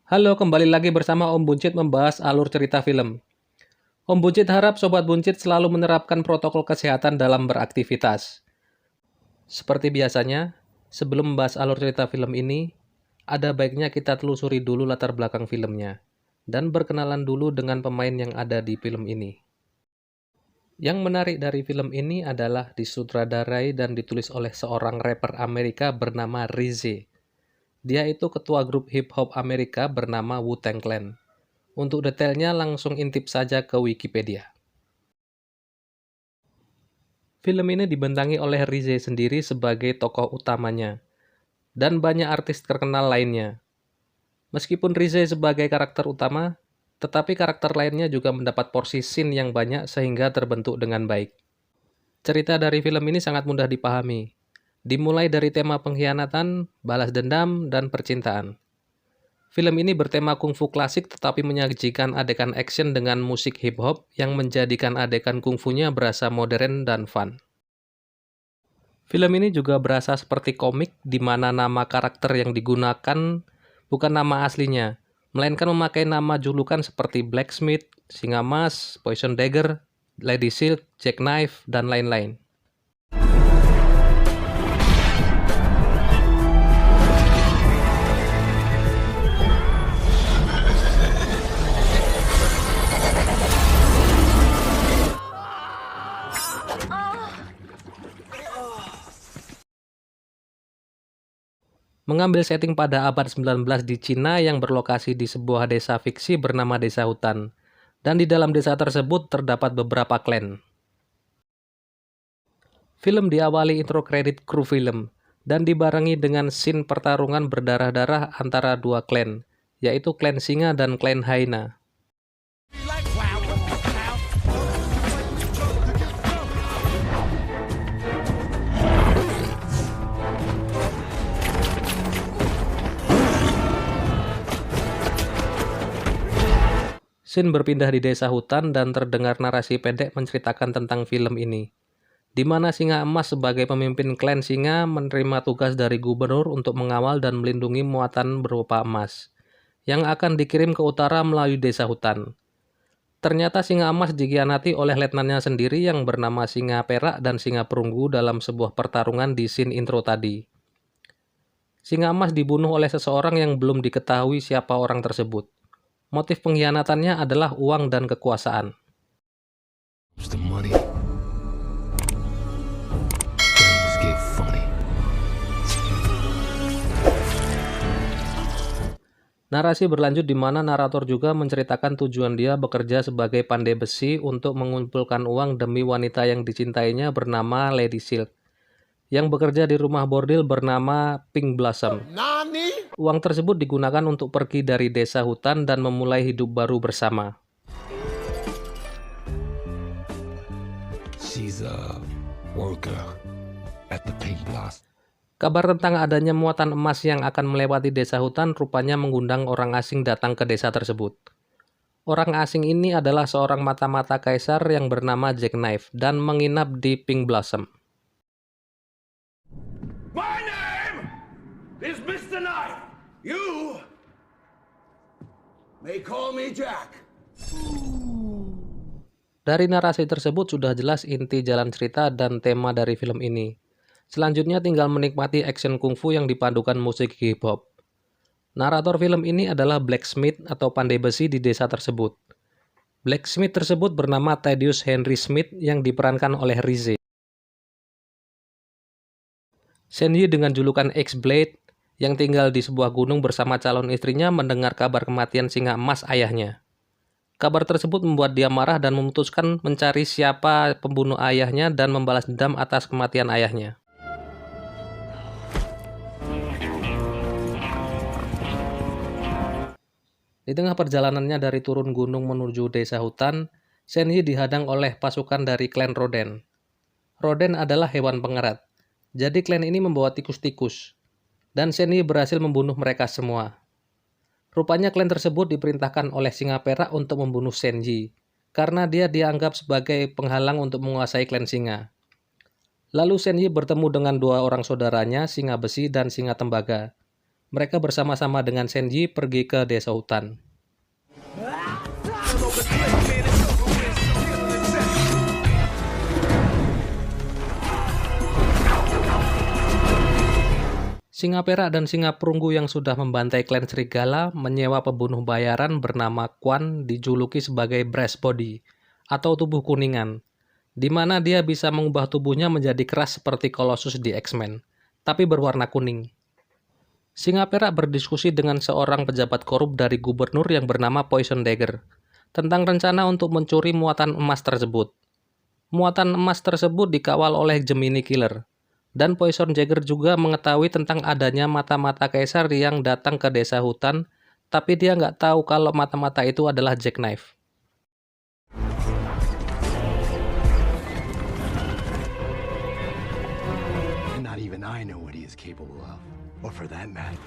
Halo, kembali lagi bersama Om Buncit membahas alur cerita film. Om Buncit harap Sobat Buncit selalu menerapkan protokol kesehatan dalam beraktivitas. Seperti biasanya, sebelum membahas alur cerita film ini, ada baiknya kita telusuri dulu latar belakang filmnya, dan berkenalan dulu dengan pemain yang ada di film ini. Yang menarik dari film ini adalah disutradarai dan ditulis oleh seorang rapper Amerika bernama RZA. Dia itu ketua grup hip hop Amerika bernama Wu-Tang Clan. Untuk detailnya langsung intip saja ke Wikipedia. Film ini dibentangi oleh Rize sendiri sebagai tokoh utamanya, dan banyak artis terkenal lainnya. Meskipun Rize sebagai karakter utama, tetapi karakter lainnya juga mendapat porsi scene yang banyak sehingga terbentuk dengan baik. Cerita dari film ini sangat mudah dipahami, dimulai dari tema pengkhianatan, balas dendam, dan percintaan. Film ini bertema kungfu klasik tetapi menyajikan adegan action dengan musik hip hop yang menjadikan adegan kungfunya berasa modern dan fun. Film ini juga berasa seperti komik di mana nama karakter yang digunakan bukan nama aslinya, melainkan memakai nama julukan seperti Blacksmith, Singa Emas, Poison Dagger, Lady Silk, Jackknife, dan lain-lain. Mengambil setting pada abad 19 di Cina yang berlokasi di sebuah desa fiksi bernama Desa Hutan. Dan di dalam desa tersebut terdapat beberapa klan. Film diawali intro kredit kru film, dan dibarengi dengan scene pertarungan berdarah-darah antara dua klan, yaitu klan Singa dan klan Hyena. Scene berpindah di desa hutan dan terdengar narasi pendek menceritakan tentang film ini, di mana Singa Emas sebagai pemimpin klan Singa menerima tugas dari gubernur untuk mengawal dan melindungi muatan berupa emas, yang akan dikirim ke utara melalui desa hutan. Ternyata Singa Emas dikhianati oleh letnannya sendiri yang bernama Singa Perak dan Singa Perunggu dalam sebuah pertarungan di scene intro tadi. Singa Emas dibunuh oleh seseorang yang belum diketahui siapa orang tersebut. Motif pengkhianatannya adalah uang dan kekuasaan. Narasi berlanjut di mana narator juga menceritakan tujuan dia bekerja sebagai pandai besi untuk mengumpulkan uang demi wanita yang dicintainya bernama Lady Silk, yang bekerja di rumah bordil bernama Pink Blossom. Uang tersebut digunakan untuk pergi dari desa hutan dan memulai hidup baru bersama. She's a worker at the Pink Blossom. Kabar tentang adanya muatan emas yang akan melewati desa hutan rupanya mengundang orang asing datang ke desa tersebut. Orang asing ini adalah seorang mata-mata kaisar yang bernama Jackknife dan menginap di Pink Blossom. My name is Mr. Knife. You may call me Jack. Dari narasi tersebut sudah jelas inti jalan cerita dan tema dari film ini. Selanjutnya tinggal menikmati action kungfu yang dipadukan musik hip hop. Narator film ini adalah blacksmith atau pandai besi di desa tersebut. Blacksmith tersebut bernama Thaddeus Henry Smith yang diperankan oleh Rize. Senyi dengan julukan X-Blade yang tinggal di sebuah gunung bersama calon istrinya mendengar kabar kematian Singa Emas ayahnya. Kabar tersebut membuat dia marah dan memutuskan mencari siapa pembunuh ayahnya dan membalas dendam atas kematian ayahnya. Di tengah perjalanannya dari turun gunung menuju desa hutan, Senyi dihadang oleh pasukan dari klan Roden. Roden adalah hewan pengerat, jadi klan ini membawa tikus-tikus, dan Senyi berhasil membunuh mereka semua. Rupanya klan tersebut diperintahkan oleh Singa Perak untuk membunuh Senji, karena dia dianggap sebagai penghalang untuk menguasai klan Singa. Lalu Senji bertemu dengan dua orang saudaranya, Singa Besi dan Singa Tembaga. Mereka bersama-sama dengan Senji pergi ke desa hutan. Singa perak dan singa perunggu yang sudah membantai klan serigala menyewa pembunuh bayaran bernama Quan, dijuluki sebagai breastbody atau tubuh kuningan, di mana dia bisa mengubah tubuhnya menjadi keras seperti Colossus di X-Men, tapi berwarna kuning. Singa perak berdiskusi dengan seorang pejabat korup dari gubernur yang bernama Poison Dagger tentang rencana untuk mencuri muatan emas tersebut. Muatan emas tersebut dikawal oleh Gemini Killer, dan Poison Dagger juga mengetahui tentang adanya mata-mata kaisar yang datang ke desa hutan, tapi dia nggak tahu kalau mata-mata itu adalah Jackknife. And not even I know what he is capable of, or for that matter.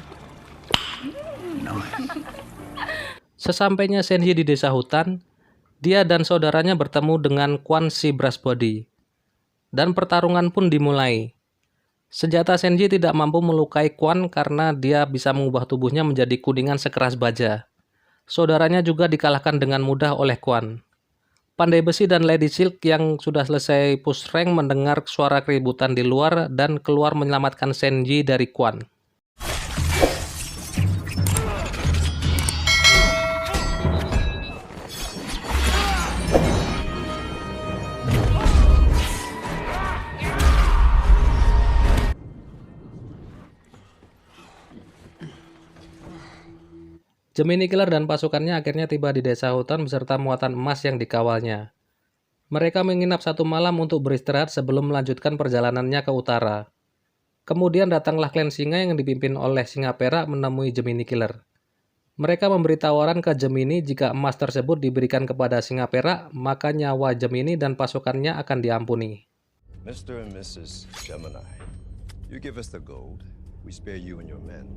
Sesampainya Senji di desa hutan, dia dan saudaranya bertemu dengan Quan si Breastbody, dan pertarungan pun dimulai. Senjata Senji tidak mampu melukai Quan karena dia bisa mengubah tubuhnya menjadi kuningan sekeras baja. Saudaranya juga dikalahkan dengan mudah oleh Quan. Pandai Besi dan Lady Silk yang sudah selesai push rank mendengar suara keributan di luar dan keluar menyelamatkan Senji dari Quan. Gemini Killer dan pasukannya akhirnya tiba di desa hutan beserta muatan emas yang dikawalnya. Mereka menginap satu malam untuk beristirahat sebelum melanjutkan perjalanannya ke utara. Kemudian datanglah klan singa yang dipimpin oleh singa perak menemui Gemini Killer. Mereka memberi tawaran ke Gemini jika emas tersebut diberikan kepada singa perak, maka nyawa Gemini dan pasukannya akan diampuni. Mr. and Mrs. Gemini, you give us the gold, we spare you and your men.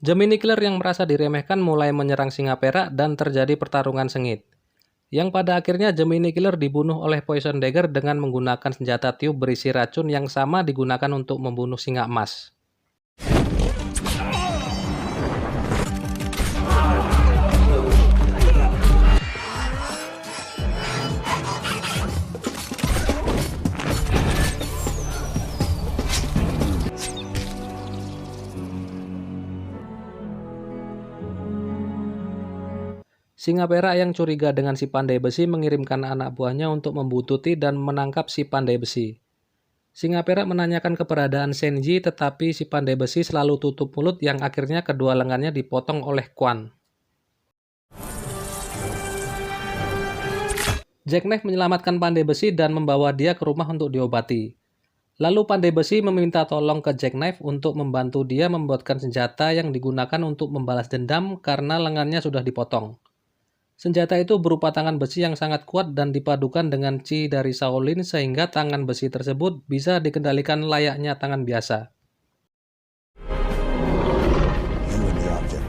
Gemini Killer yang merasa diremehkan mulai menyerang singa perak dan terjadi pertarungan sengit. Yang pada akhirnya Gemini Killer dibunuh oleh Poison Dagger dengan menggunakan senjata tiup berisi racun yang sama digunakan untuk membunuh singa emas. Singa perak yang curiga dengan si Pandai Besi mengirimkan anak buahnya untuk membuntuti dan menangkap si Pandai Besi. Singa perak menanyakan keberadaan Senji, tetapi si Pandai Besi selalu tutup mulut yang akhirnya kedua lengannya dipotong oleh Quan. Jackknife menyelamatkan Pandai Besi dan membawa dia ke rumah untuk diobati. Lalu Pandai Besi meminta tolong ke Jackknife untuk membantu dia membuatkan senjata yang digunakan untuk membalas dendam karena lengannya sudah dipotong. Senjata itu berupa tangan besi yang sangat kuat dan dipadukan dengan chi dari Shaolin sehingga tangan besi tersebut bisa dikendalikan layaknya tangan biasa. You and the object.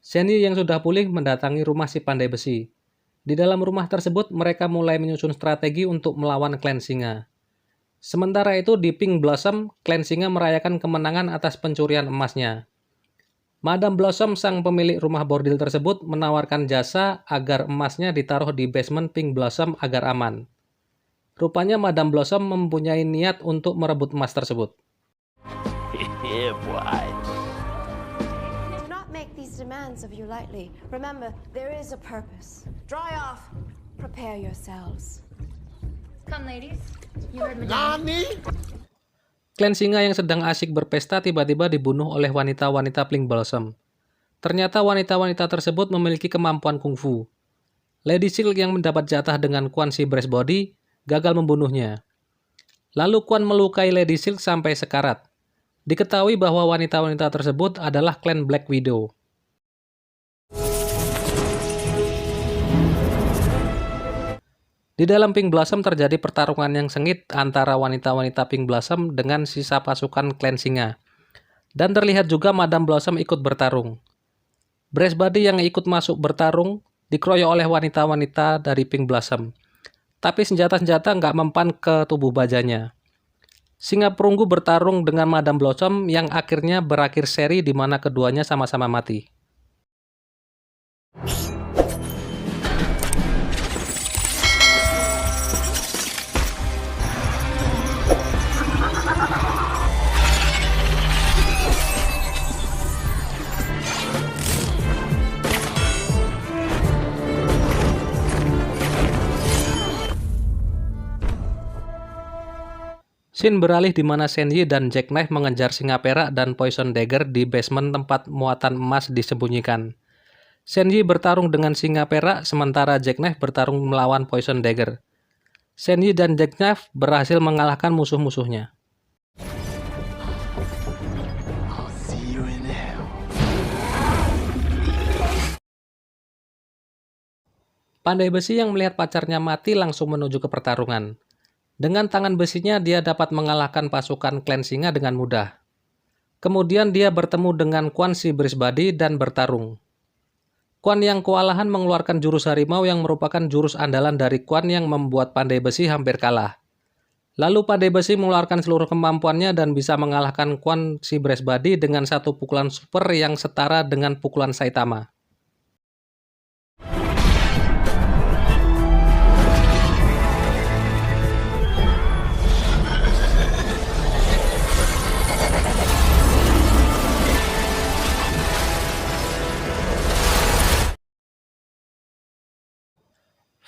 Senji yang sudah pulih mendatangi rumah si Pandai Besi. Di dalam rumah tersebut mereka mulai menyusun strategi untuk melawan klan singa. Sementara itu di Pink Blossom, klan singa merayakan kemenangan atas pencurian emasnya. Madame Blossom, sang pemilik rumah bordil tersebut, menawarkan jasa agar emasnya ditaruh di basement Pink Blossom agar aman. Rupanya Madame Blossom mempunyai niat untuk merebut emas tersebut. Yeah, boy. Do not make these demands of you lightly. Remember, there is a purpose. Dry off. Prepare yourselves. Come, ladies. You heard Madame. Klan singa yang sedang asyik berpesta tiba-tiba dibunuh oleh wanita-wanita Pink Blossom. Ternyata wanita-wanita tersebut memiliki kemampuan kungfu. Lady Silk yang mendapat jatah dengan Quan si Breastbody gagal membunuhnya. Lalu Quan melukai Lady Silk sampai sekarat. Diketahui bahwa wanita-wanita tersebut adalah klan Black Widow. Di dalam Pink Blossom terjadi pertarungan yang sengit antara wanita-wanita Pink Blossom dengan sisa pasukan klan singa. Dan terlihat juga Madame Blossom ikut bertarung. Breastbody yang ikut masuk bertarung dikeroyok oleh wanita-wanita dari Pink Blossom. tapi senjata-senjata nggak mempan ke tubuh bajanya. Singa perunggu bertarung dengan Madame Blossom yang akhirnya berakhir seri di mana keduanya sama-sama mati. Scene beralih di mana Shenyi dan Jackknife mengejar singa perak dan Poison Dagger di basement tempat muatan emas disembunyikan. Shenyi bertarung dengan singa perak, sementara Jackknife bertarung melawan Poison Dagger. Shenyi dan Jackknife berhasil mengalahkan musuh-musuhnya. I'll see you in hell. Pandai besi yang melihat pacarnya mati langsung menuju ke pertarungan. Dengan tangan besinya, dia dapat mengalahkan pasukan klan singa dengan mudah. Kemudian dia bertemu dengan Quan si Brisbane dan bertarung. Quan yang kewalahan mengeluarkan jurus harimau yang merupakan jurus andalan dari Quan yang membuat pandai besi hampir kalah. Lalu pandai besi mengeluarkan seluruh kemampuannya dan bisa mengalahkan Quan si Brisbane dengan satu pukulan super yang setara dengan pukulan Saitama.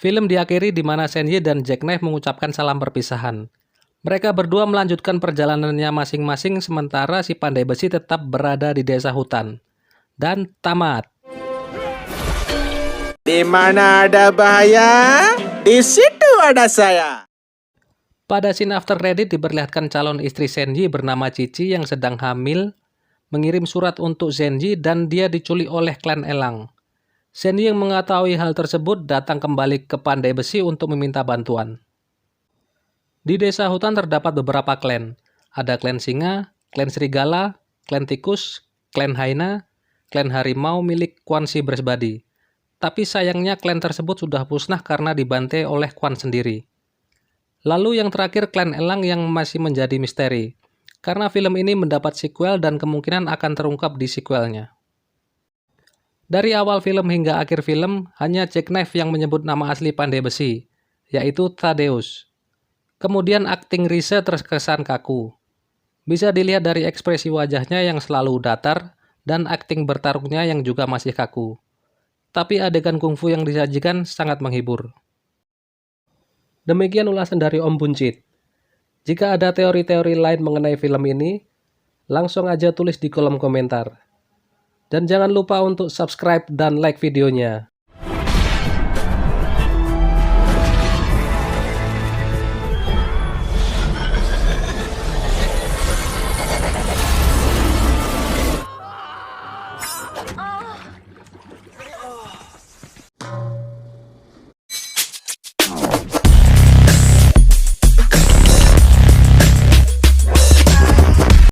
Film diakhiri di mana Shenyi dan Jackknife mengucapkan salam perpisahan. Mereka berdua melanjutkan perjalanannya masing-masing sementara si pandai besi tetap berada di desa hutan. Dan tamat. Di mana ada bahaya, di situ ada saya. Pada scene after credit diperlihatkan calon istri Shenyi bernama Cici yang sedang hamil mengirim surat untuk Shenyi dan dia diculik oleh klan Elang. Shenyi yang mengetahui hal tersebut datang kembali ke pandai besi untuk meminta bantuan. Di desa hutan terdapat beberapa klan. Ada klan singa, klan serigala, klan tikus, klan hyena, klan harimau milik Quan si Brisbane. Tapi sayangnya klan tersebut sudah musnah karena dibantai oleh Quan sendiri. Lalu yang terakhir klan elang yang masih menjadi misteri. Karena film ini mendapat sequel dan kemungkinan akan terungkap di sequelnya. Dari awal film hingga akhir film, hanya Jackknife yang menyebut nama asli pandai besi, yaitu Thaddeus. Kemudian akting Rise terkesan kaku. Bisa dilihat dari ekspresi wajahnya yang selalu datar, dan akting bertarungnya yang juga masih kaku. Tapi adegan kungfu yang disajikan sangat menghibur. Demikian ulasan dari Om Buncit. Jika ada teori-teori lain mengenai film ini, langsung aja tulis di kolom komentar. Dan jangan lupa untuk subscribe dan like videonya.